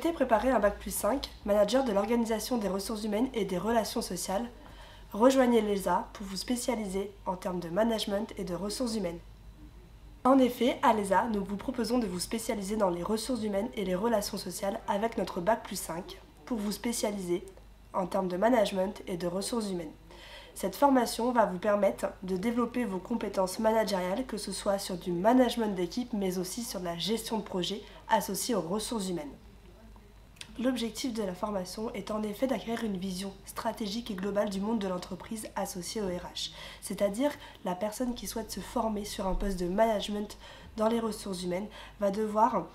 souhaitez préparer un Bac+5, manager de l'organisation des ressources humaines et des relations sociales, rejoignez l'ESA pour vous spécialiser en termes de management et de ressources humaines. En effet, à l'ESA, nous vous proposons de vous spécialiser dans les ressources humaines et les relations sociales avec notre Bac+5 pour vous spécialiser en termes de management et de ressources humaines. Cette formation va vous permettre de développer vos compétences managériales, que ce soit sur du management d'équipe, mais aussi sur de la gestion de projet associée aux ressources humaines. L'objectif de la formation est en effet d'acquérir une vision stratégique et globale du monde de l'entreprise associée au RH, c'est-à-dire la personne qui souhaite se former sur un poste de management dans les ressources humaines va devoir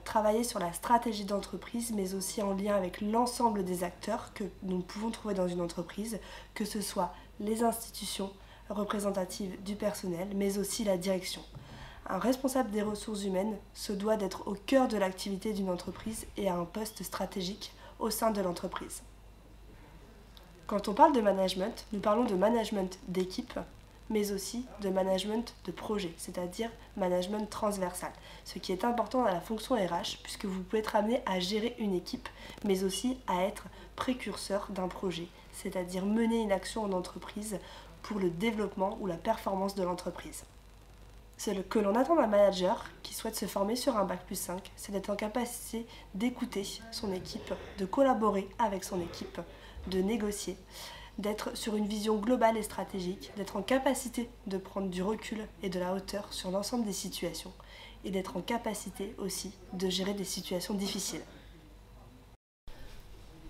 travailler sur la stratégie d'entreprise, mais aussi en lien avec l'ensemble des acteurs que nous pouvons trouver dans une entreprise, que ce soit les institutions représentatives du personnel, mais aussi la direction. Un responsable des ressources humaines se doit d'être au cœur de l'activité d'une entreprise et à un poste stratégique au sein de l'entreprise. Quand on parle de management, nous parlons de management d'équipe, mais aussi de management de projet, c'est-à-dire management transversal. Ce qui est important dans la fonction RH, puisque vous pouvez être amené à gérer une équipe, mais aussi à être précurseur d'un projet, c'est-à-dire mener une action en entreprise pour le développement ou la performance de l'entreprise. Ce que l'on attend d'un manager qui souhaite se former sur un Bac+5, c'est d'être en capacité d'écouter son équipe, de collaborer avec son équipe, de négocier, d'être sur une vision globale et stratégique, d'être en capacité de prendre du recul et de la hauteur sur l'ensemble des situations et d'être en capacité aussi de gérer des situations difficiles.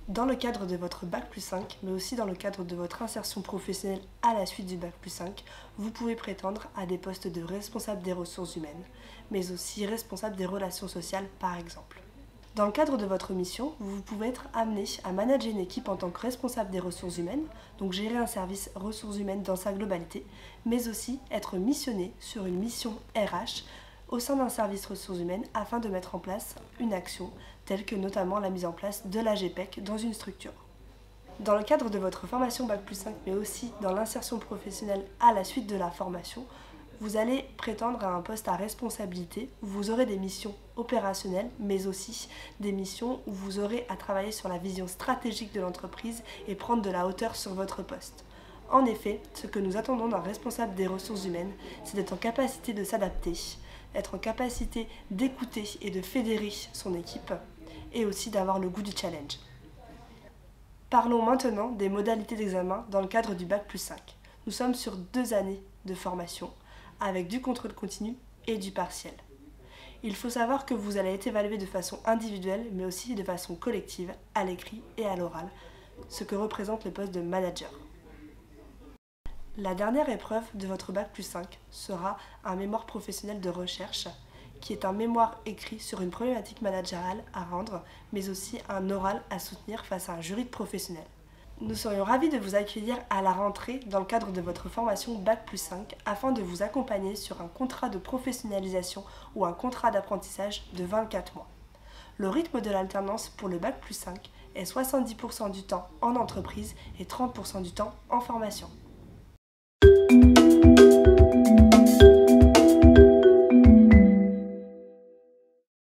Dans le cadre de votre Bac+5, mais aussi dans le cadre de votre insertion professionnelle à la suite du Bac+5, vous pouvez prétendre à des postes de responsable des ressources humaines, mais aussi responsable des relations sociales par exemple. Dans le cadre de votre mission, vous pouvez être amené à manager une équipe en tant que responsable des ressources humaines, donc gérer un service ressources humaines dans sa globalité, mais aussi être missionné sur une mission RH au sein d'un service ressources humaines afin de mettre en place une action telle que notamment la mise en place de la GPEC dans une structure. Dans le cadre de votre formation Bac+5, mais aussi dans l'insertion professionnelle à la suite de la formation, vous allez prétendre à un poste à responsabilité où vous aurez des missions opérationnelles, mais aussi des missions où vous aurez à travailler sur la vision stratégique de l'entreprise et prendre de la hauteur sur votre poste. En effet, ce que nous attendons d'un responsable des ressources humaines, c'est d'être en capacité de s'adapter, être en capacité d'écouter et de fédérer son équipe, et aussi d'avoir le goût du challenge. Parlons maintenant des modalités d'examen dans le cadre du Bac+5. Nous sommes sur 2 années de formation, avec du contrôle continu et du partiel. Il faut savoir que vous allez être évalué de façon individuelle, mais aussi de façon collective, à l'écrit et à l'oral, ce que représente le poste de manager. La dernière épreuve de votre Bac+5 sera un mémoire professionnel de recherche, qui est un mémoire écrit sur une problématique managériale à rendre, mais aussi un oral à soutenir face à un jury de professionnels. Nous serions ravis de vous accueillir à la rentrée dans le cadre de votre formation Bac+5 afin de vous accompagner sur un contrat de professionnalisation ou un contrat d'apprentissage de 24 mois. Le rythme de l'alternance pour le Bac+5 est 70% du temps en entreprise et 30% du temps en formation.